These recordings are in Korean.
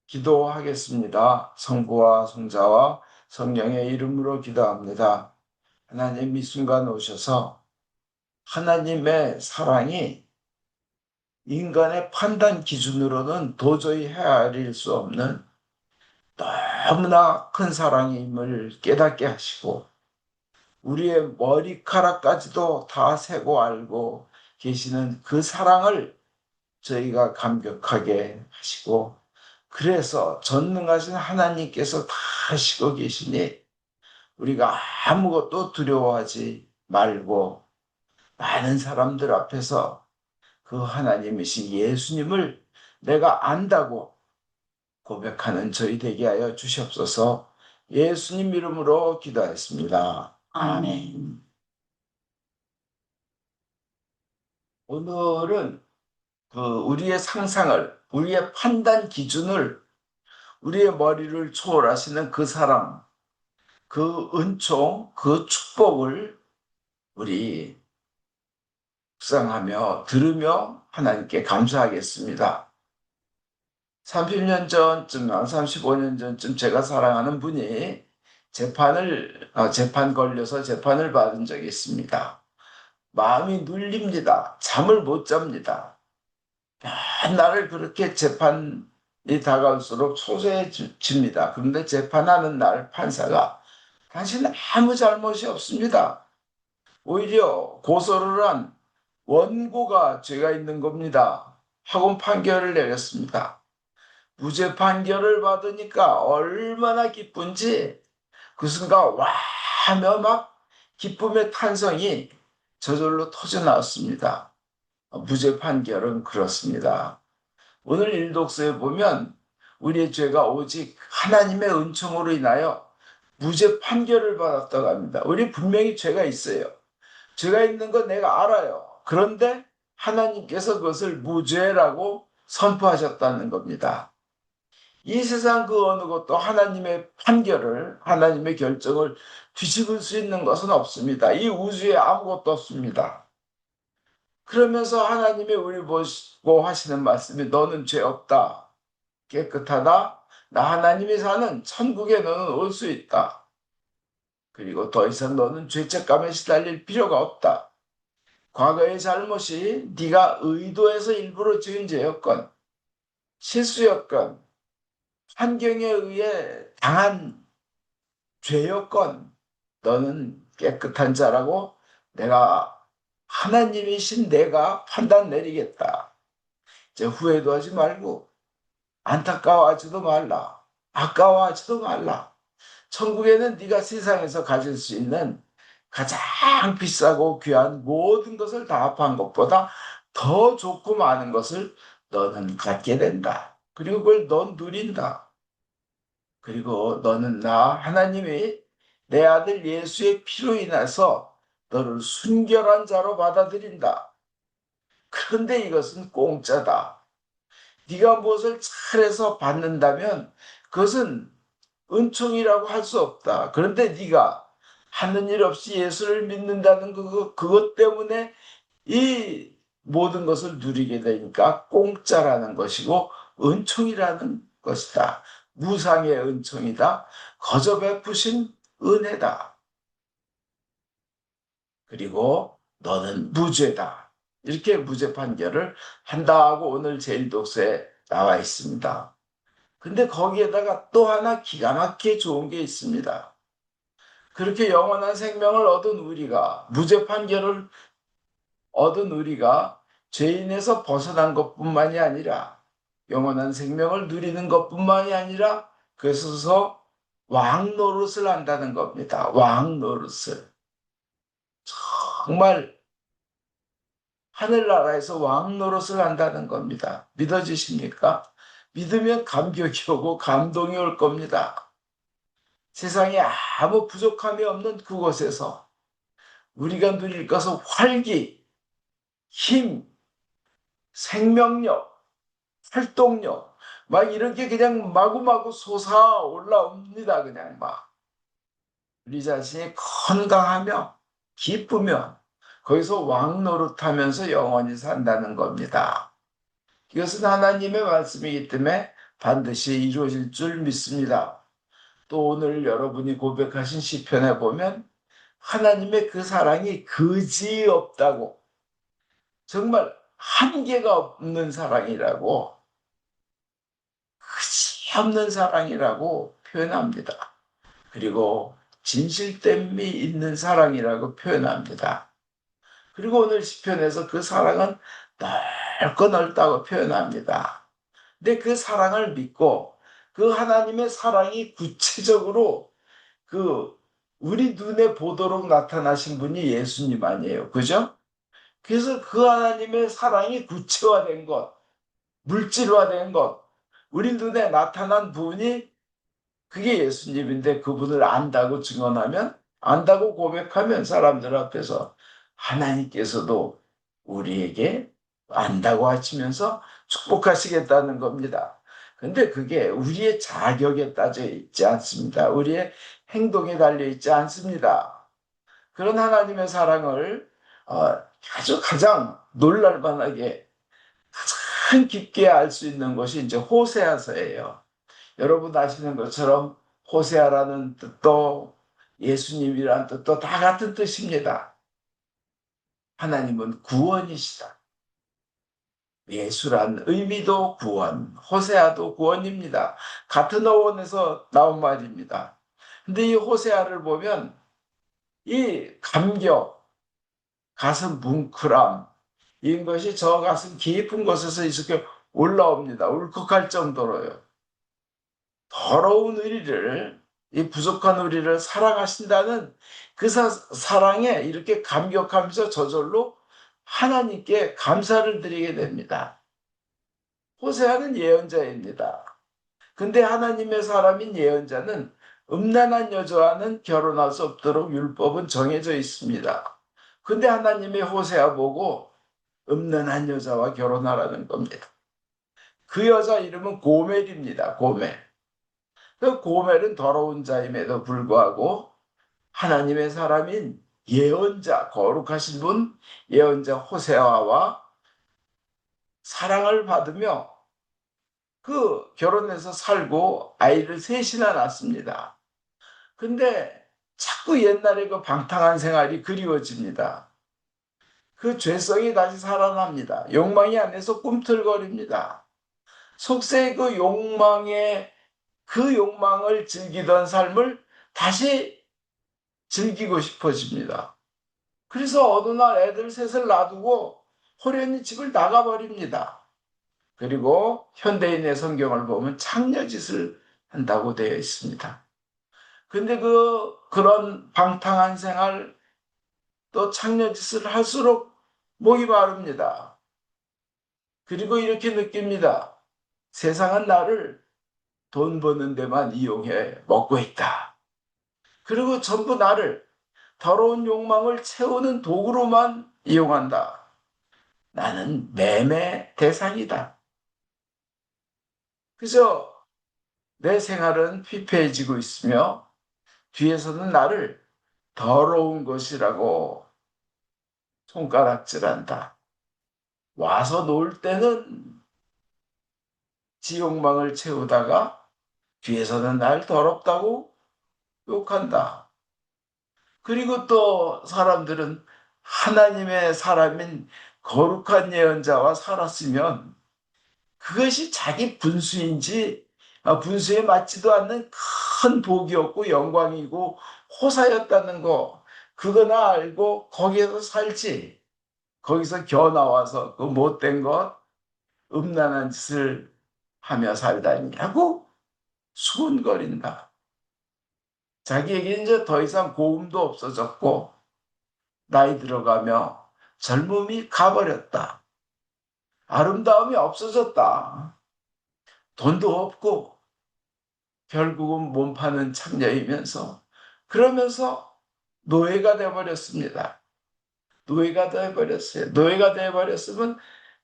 기도하겠습니다. 성부와 성자와 성령의 이름으로 기도합니다. 하나님, 이 순간 오셔서 하나님의 사랑이 인간의 판단 기준으로는 도저히 헤아릴 수 없는 너무나 큰 사랑임을 깨닫게 하시고 우리의 머리카락까지도 다 세고 알고 계시는 그 사랑을 저희가 감격하게 하시고, 그래서 전능하신 하나님께서 다 하시고 계시니 우리가 아무것도 두려워하지 말고 많은 사람들 앞에서 그 하나님이신 예수님을 내가 안다고 고백하는 저희 되게 하여 주시옵소서. 예수님 이름으로 기도하였습니다. 아멘. 오늘은 우리의 상상을, 우리의 판단 기준을, 우리의 머리를 초월하시는 그 사랑, 그 은총, 그 축복을 우리 묵상하며 들으며 하나님께 감사하겠습니다. 30년 전쯤, 35년 전쯤 제가 사랑하는 분이 재판 걸려서 재판을 받은 적이 있습니다. 마음이 눌립니다. 잠을 못 잡니다. 나를 그렇게 재판이 다가올수록 초조해집니다. 그런데 재판하는 날 판사가 당신 아무 잘못이 없습니다. 오히려 고소를 한 원고가 죄가 있는 겁니다. 하고 판결을 내렸습니다. 무죄 판결을 받으니까 얼마나 기쁜지 그 순간 와 하며 막 기쁨의 탄성이 저절로 터져 나왔습니다. 무죄 판결은 그렇습니다. 오늘 일독서에 보면 우리의 죄가 오직 하나님의 은총으로 인하여 무죄 판결을 받았다고 합니다. 우리 분명히 죄가 있어요. 죄가 있는 건 내가 알아요. 그런데 하나님께서 그것을 무죄라고 선포하셨다는 겁니다. 이 세상 그 어느 것도 하나님의 판결을, 하나님의 결정을 뒤집을 수 있는 것은 없습니다. 이 우주에 아무것도 없습니다. 그러면서 하나님이 우리 보시고 하시는 말씀이 너는 죄 없다, 깨끗하다, 나 하나님이 사는 천국에 너는 올 수 있다. 그리고 더 이상 너는 죄책감에 시달릴 필요가 없다. 과거의 잘못이 네가 의도해서 일부러 지은 죄였건 실수였건 환경에 의해 당한 죄였건 너는 깨끗한 자라고 내가 하나님이신 내가 판단 내리겠다. 이제 후회도 하지 말고 안타까워하지도 말라. 아까워하지도 말라. 천국에는 네가 세상에서 가질 수 있는 가장 비싸고 귀한 모든 것을 다 합한 것보다 더 좋고 많은 것을 너는 갖게 된다. 그리고 그걸 넌 누린다. 그리고 너는 나 하나님이 내 아들 예수의 피로 인해서 너를 순결한 자로 받아들인다. 그런데 이것은 공짜다. 네가 무엇을 잘해서 받는다면 그것은 은총이라고 할 수 없다. 그런데 네가 하는 일 없이 예수를 믿는다는 그것 때문에 이 모든 것을 누리게 되니까 공짜라는 것이고 은총이라는 것이다. 무상의 은총이다. 거저 베푸신 은혜다. 그리고 너는 무죄다. 이렇게 무죄 판결을 한다고 오늘 제1독서에 나와 있습니다. 근데 거기에다가 또 하나 기가 막히게 좋은 게 있습니다. 그렇게 영원한 생명을 얻은 우리가, 무죄 판결을 얻은 우리가 죄인에서 벗어난 것뿐만이 아니라 영원한 생명을 누리는 것뿐만이 아니라 그래서 왕 노릇을 한다는 겁니다. 왕 노릇을. 정말 하늘나라에서 왕 노릇을 한다는 겁니다. 믿어지십니까? 믿으면 감격이 오고 감동이 올 겁니다. 세상에 아무 부족함이 없는 그곳에서 우리가 누릴 것은 활기, 힘, 생명력, 활동력, 막 이렇게 그냥 마구마구 솟아 올라옵니다. 그냥 막. 우리 자신이 건강하며 기쁘며 거기서 왕 노릇하면서 영원히 산다는 겁니다. 이것은 하나님의 말씀이기 때문에 반드시 이루어질 줄 믿습니다. 또 오늘 여러분이 고백하신 시편에 보면 하나님의 그 사랑이 그지없다고, 정말 한계가 없는 사랑이라고, 그지없는 사랑이라고 표현합니다. 그리고 진실됨이 있는 사랑이라고 표현합니다. 그리고 오늘 시편에서 그 사랑은 넓고 넓다고 표현합니다. 근데 그 사랑을 믿고 그 하나님의 사랑이 구체적으로 그 우리 눈에 보도록 나타나신 분이 예수님 아니에요. 그죠? 그래서 그 하나님의 사랑이 구체화된 것, 물질화된 것, 우리 눈에 나타난 분이 그게 예수님인데, 그분을 안다고 증언하면, 안다고 고백하면 사람들 앞에서 하나님께서도 우리에게 안다고 하시면서 축복하시겠다는 겁니다. 근데 그게 우리의 자격에 따져 있지 않습니다. 우리의 행동에 달려 있지 않습니다. 그런 하나님의 사랑을 아주 가장 놀랄만하게 가장 깊게 알 수 있는 것이 이제 호세아서예요. 여러분 아시는 것처럼 호세아라는 뜻도 예수님이라는 뜻도 다 같은 뜻입니다. 하나님은 구원이시다. 예수란 의미도 구원, 호세아도 구원입니다. 같은 어원에서 나온 말입니다. 근데 이 호세아를 보면 이 감격, 가슴 뭉클함, 이것이 저 가슴 깊은 곳에서 이렇게 올라옵니다. 울컥할 정도로요. 더러운 우리를, 이 부족한 우리를 사랑하신다는 그 사랑에 이렇게 감격하면서 저절로 하나님께 감사를 드리게 됩니다. 호세아는 예언자입니다. 근데 하나님의 사람인 예언자는 음란한 여자와는 결혼할 수 없도록 율법은 정해져 있습니다. 근데 하나님의 호세아 보고 음란한 여자와 결혼하라는 겁니다. 그 여자 이름은 고멜입니다. 고멜. 그 고멜은 더러운 자임에도 불구하고 하나님의 사람인 예언자, 거룩하신 분 예언자 호세아와 사랑을 받으며 그 결혼해서 살고 아이를 셋이나 낳습니다. 근데 자꾸 옛날의 그 방탕한 생활이 그리워집니다. 그 죄성이 다시 살아납니다. 욕망이 안에서 꿈틀거립니다. 속세의 그 욕망에, 그 욕망을 즐기던 삶을 다시 즐기고 싶어집니다. 그래서 어느 날 애들 셋을 놔두고 호련히 집을 나가버립니다. 그리고 현대인의 성경을 보면 창녀짓을 한다고 되어 있습니다. 근데 그런 방탕한 생활, 또 창녀짓을 할수록 목이 마릅니다. 그리고 이렇게 느낍니다. 세상은 나를 돈 버는 데만 이용해 먹고 있다. 그리고 전부 나를 더러운 욕망을 채우는 도구로만 이용한다. 나는 매매 대상이다. 그래서 내 생활은 피폐해지고 있으며 뒤에서는 나를 더러운 것이라고 손가락질한다. 와서 놀 때는 지 욕망을 채우다가 뒤에서는 날 더럽다고 욕한다. 그리고 또 사람들은 하나님의 사람인 거룩한 예언자와 살았으면 그것이 자기 분수인지, 분수에 맞지도 않는 큰 복이었고 영광이고 호사였다는 거, 그거나 알고 거기에서 살지. 거기서 겨 나와서 그 못된 것, 음란한 짓을 하며 살다니 하고 수군거린다. 자기에게 이제 더 이상 고움도 없어졌고 나이 들어가며 젊음이 가버렸다. 아름다움이 없어졌다. 돈도 없고 결국은 몸 파는 창녀이면서, 그러면서 노예가 되어버렸습니다. 노예가 되어버렸어요. 노예가 되어버렸으면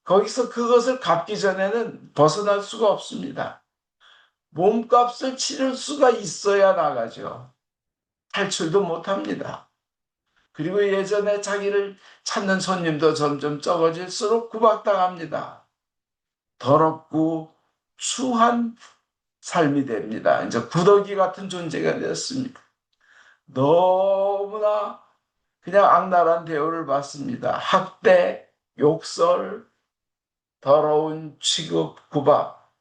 거기서 그것을 갚기 전에는 벗어날 수가 없습니다. 몸값을 치를 수가 있어야 나가죠. 탈출도 못합니다. 그리고 예전에 자기를 찾는 손님도 점점 적어질수록 구박당합니다. 더럽고 추한 삶이 됩니다. 이제 구더기 같은 존재가 되었습니다. 너무나 그냥 악랄한 대우를 받습니다. 학대, 욕설, 더러운 취급, 구박.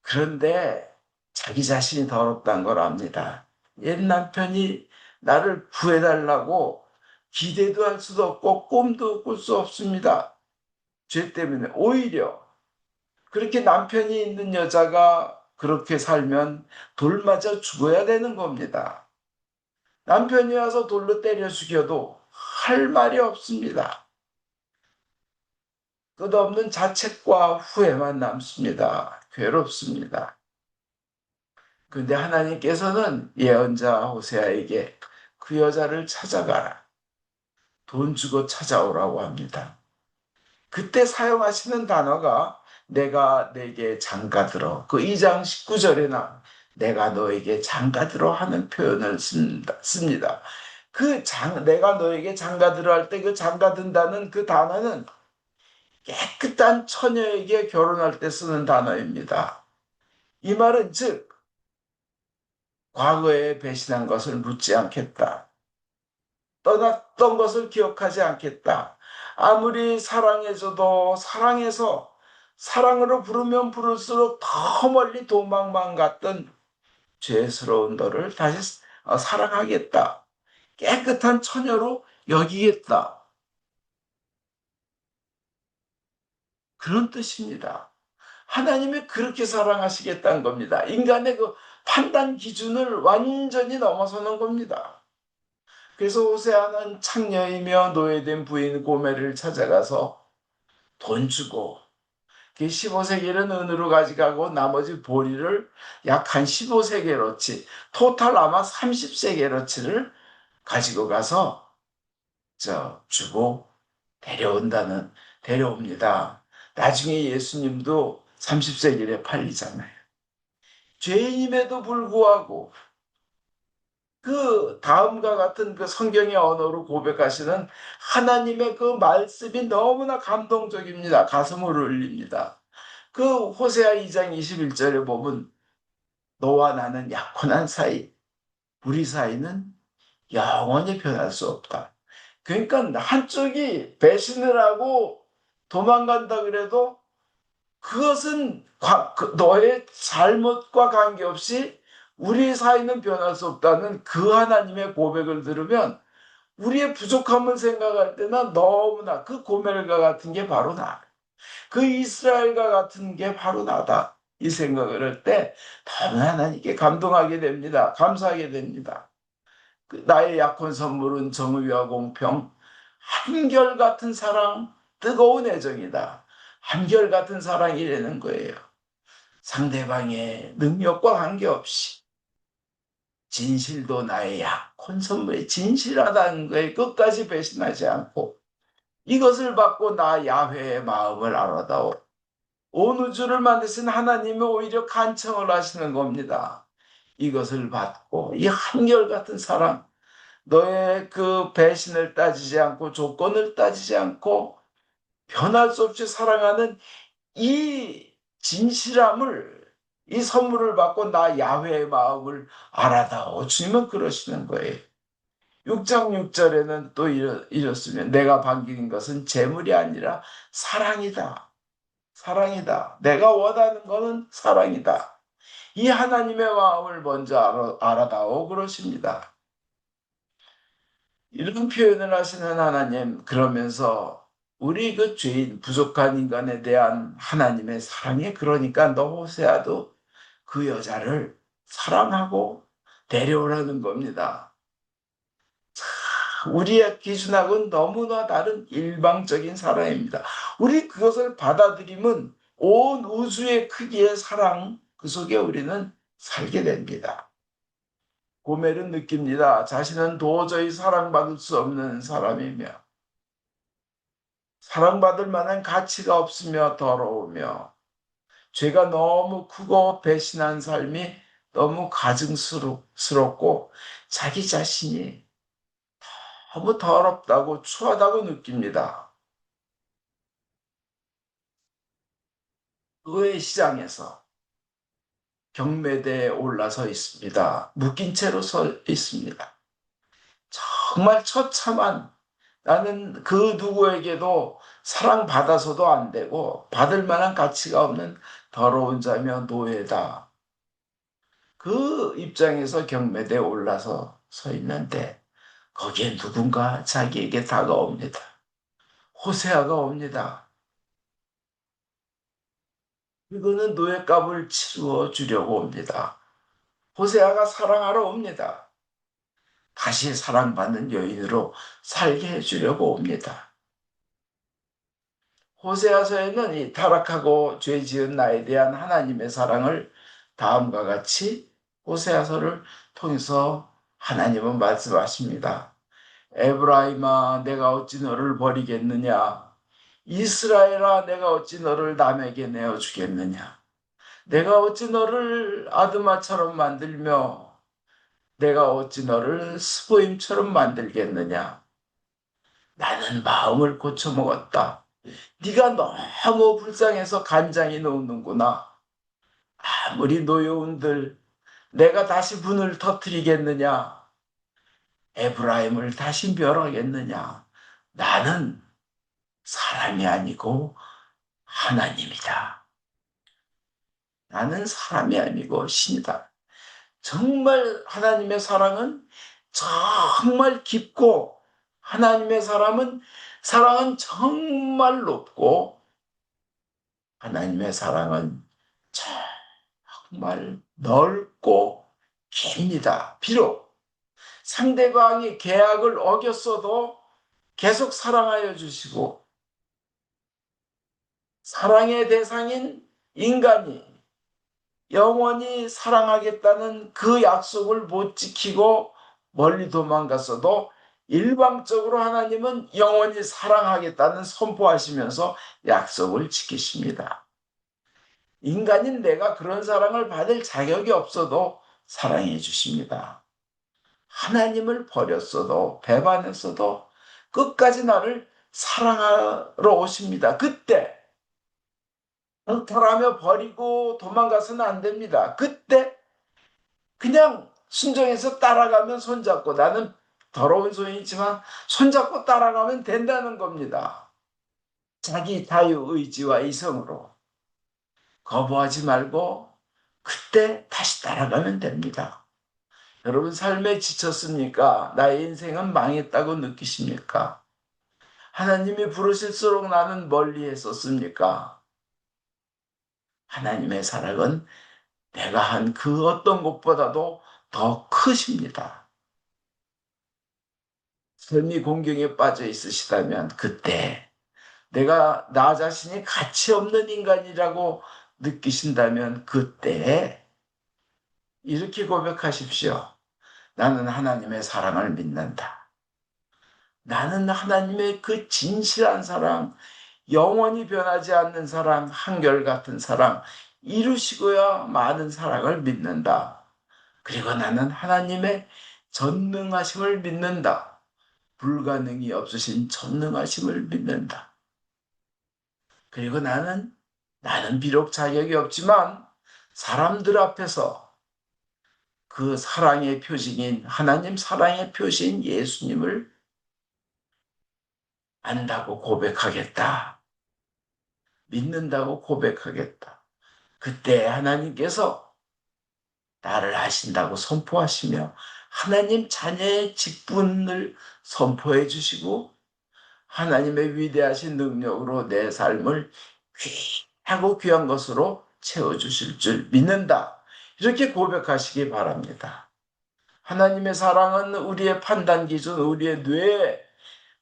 그런데 자기 자신이 더럽다는 걸 압니다. 옛 남편이 나를 구해달라고 기대도 할 수도 없고 꿈도 꿀 수 없습니다. 죄 때문에 오히려 그렇게 남편이 있는 여자가 그렇게 살면 돌 맞아 죽어야 되는 겁니다. 남편이 와서 돌로 때려 죽여도 할 말이 없습니다. 끝없는 자책과 후회만 남습니다. 괴롭습니다. 그런데 하나님께서는 예언자 호세아에게 그 여자를 찾아가라. 돈 주고 찾아오라고 합니다. 그때 사용하시는 단어가 내가 내게 장가들어. 그 2장 19절에나 내가 너에게 장가들어 하는 표현을 씁니다. 내가 너에게 장가들어 할 때 그 장가든다는 그 단어는 깨끗한 처녀에게 결혼할 때 쓰는 단어입니다. 이 말은 즉, 과거에 배신한 것을 묻지 않겠다. 떠났던 것을 기억하지 않겠다. 아무리 사랑해줘도 사랑해서 사랑으로 부르면 부를수록 더 멀리 도망만 갔던 죄스러운 너를 다시 사랑하겠다. 깨끗한 처녀로 여기겠다. 그런 뜻입니다. 하나님이 그렇게 사랑하시겠다는 겁니다. 인간의 그 판단 기준을 완전히 넘어서는 겁니다. 그래서 호세아는 창녀이며 노예된 부인 고멜을 찾아가서 돈 주고 그 15세겔은 은으로 가져가고 나머지 보리를 약 한 15세겔어치 토탈 아마 30세겔어치를 가지고 가서 주고 데려옵니다. 나중에 예수님도 30세겔에 팔리잖아요. 죄인임에도 불구하고 그 다음과 같은 그 성경의 언어로 고백하시는 하나님의 그 말씀이 너무나 감동적입니다. 가슴을 울립니다. 그 호세아 2장 21절에 보면 너와 나는 약혼한 사이, 우리 사이는 영원히 변할 수 없다. 그러니까 한쪽이 배신을 하고 도망간다 그래도 그것은 너의 잘못과 관계없이 우리 사이는 변할 수 없다는 그 하나님의 고백을 들으면 우리의 부족함을 생각할 때는 너무나 그 고멜과 같은 게 바로 나. 그 이스라엘과 같은 게 바로 나다. 이 생각을 할 때 너무나 하나님께 감동하게 됩니다. 감사하게 됩니다. 나의 약혼 선물은 정의와 공평, 한결같은 사랑, 뜨거운 애정이다. 한결같은 사랑이라는 거예요. 상대방의 능력과 관계없이 진실도 나의 약혼 선물에 진실하다는 거에 끝까지 배신하지 않고 이것을 받고 나 야훼의 마음을 알아다오. 온 우주를 만드신 하나님이 오히려 간청을 하시는 겁니다. 이것을 받고 이 한결같은 사랑, 너의 그 배신을 따지지 않고 조건을 따지지 않고 변할 수 없이 사랑하는 이 진실함을 이 선물을 받고 나 야훼의 마음을 알아다오. 주님은 그러시는 거예요. 6장 6절에는 또 이렇으면 내가 반기는 것은 재물이 아니라 사랑이다. 사랑이다. 내가 원하는 것은 사랑이다. 이 하나님의 마음을 먼저 알아다오 그러십니다. 이런 표현을 하시는 하나님, 그러면서 우리 그 죄인, 부족한 인간에 대한 하나님의 사랑이 그러니까 너 호세아도 그 여자를 사랑하고 데려오라는 겁니다. 우리의 기준하고는 너무나 다른 일방적인 사랑입니다. 우리 그것을 받아들이면 온 우주의 크기의 사랑, 그 속에 우리는 살게 됩니다. 고멜은 느낍니다. 자신은 도저히 사랑받을 수 없는 사람이며 사랑받을 만한 가치가 없으며 더러우며 죄가 너무 크고 배신한 삶이 너무 가증스럽고 자기 자신이 너무 더럽다고 추하다고 느낍니다. 의회 시장에서 경매대에 올라서 있습니다. 묶인 채로 서 있습니다. 정말 처참한, 나는 그 누구에게도 사랑받아서도 안 되고 받을 만한 가치가 없는 더러운 자며 노예다. 그 입장에서 경매대에 올라서 서 있는데 거기에 누군가 자기에게 다가옵니다. 호세아가 옵니다. 이거는 노예값을 치루어 주려고 옵니다. 호세아가 사랑하러 옵니다. 다시 사랑받는 여인으로 살게 해주려고 옵니다. 호세아서에는 이 타락하고 죄 지은 나에 대한 하나님의 사랑을 다음과 같이 호세아서를 통해서 하나님은 말씀하십니다. 에브라임아, 내가 어찌 너를 버리겠느냐? 이스라엘아, 내가 어찌 너를 남에게 내어주겠느냐? 내가 어찌 너를 아드마처럼 만들며 내가 어찌 너를 스보임처럼 만들겠느냐? 나는 마음을 고쳐먹었다. 네가 너무 불쌍해서 간장이 녹는구나. 아무리 노여운들 내가 다시 분을 터뜨리겠느냐? 에브라임을 다시 멸하겠느냐? 나는 사람이 아니고 하나님이다. 나는 사람이 아니고 신이다. 정말 하나님의 사랑은 정말 깊고 하나님의 사랑은 정말 높고 하나님의 사랑은 정말 넓고 깁니다. 비록 상대방이 계약을 어겼어도 계속 사랑하여 주시고 사랑의 대상인 인간이 영원히 사랑하겠다는 그 약속을 못 지키고 멀리 도망갔어도 일방적으로 하나님은 영원히 사랑하겠다는 선포하시면서 약속을 지키십니다. 인간인 내가 그런 사랑을 받을 자격이 없어도 사랑해 주십니다. 하나님을 버렸어도 배반했어도 끝까지 나를 사랑하러 오십니다. 그때 방탈하며 버리고 도망가서는 안 됩니다. 그때 그냥 순종해서 따라가면 손잡고, 나는 더러운 손이지만 손잡고 따라가면 된다는 겁니다. 자기 자유의지와 이성으로 거부하지 말고 그때 다시 따라가면 됩니다. 여러분 삶에 지쳤습니까? 나의 인생은 망했다고 느끼십니까? 하나님이 부르실수록 나는 멀리 했었습니까? 하나님의 사랑은 내가 한 그 어떤 것보다도 더 크십니다. 삶이 공경에 빠져 있으시다면 그때 내가 나 자신이 가치 없는 인간이라고 느끼신다면 그때 이렇게 고백하십시오. 나는 하나님의 사랑을 믿는다. 나는 하나님의 그 진실한 사랑, 영원히 변하지 않는 사랑, 한결같은 사랑, 이루시고야 많은 사랑을 믿는다. 그리고 나는 하나님의 전능하심을 믿는다. 불가능이 없으신 전능하심을 믿는다. 그리고 나는 비록 자격이 없지만 사람들 앞에서 그 사랑의 표징인, 하나님 사랑의 표시인 예수님을 안다고 고백하겠다. 믿는다고 고백하겠다. 그때 하나님께서 나를 아신다고 선포하시며 하나님 자녀의 직분을 선포해 주시고 하나님의 위대하신 능력으로 내 삶을 귀하고 귀한 것으로 채워주실 줄 믿는다. 이렇게 고백하시기 바랍니다. 하나님의 사랑은 우리의 판단 기준, 우리의 뇌,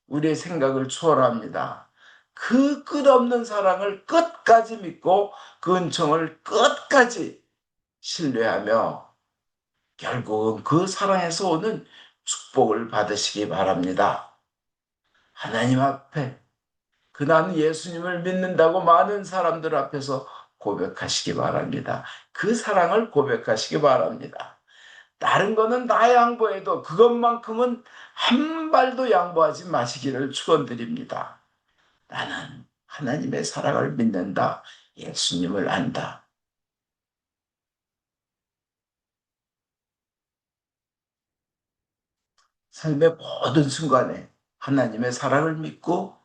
우리의 생각을 초월합니다. 그 끝없는 사랑을 끝까지 믿고 그 은총을 끝까지 신뢰하며 결국은 그 사랑에서 오는 축복을 받으시기 바랍니다. 하나님 앞에 나는 예수님을 믿는다고 많은 사람들 앞에서 고백하시기 바랍니다. 그 사랑을 고백하시기 바랍니다. 다른 거는 다 양보해도 그것만큼은 한 발도 양보하지 마시기를 축원드립니다. 나는 하나님의 사랑을 믿는다. 예수님을 안다. 삶의 모든 순간에 하나님의 사랑을 믿고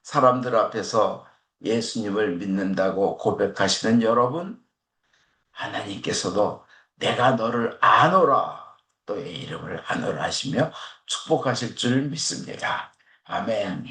사람들 앞에서 예수님을 믿는다고 고백하시는 여러분, 하나님께서도 내가 너를 아노라, 너의 이름을 아노라 하시며 축복하실 줄 믿습니다. 아멘.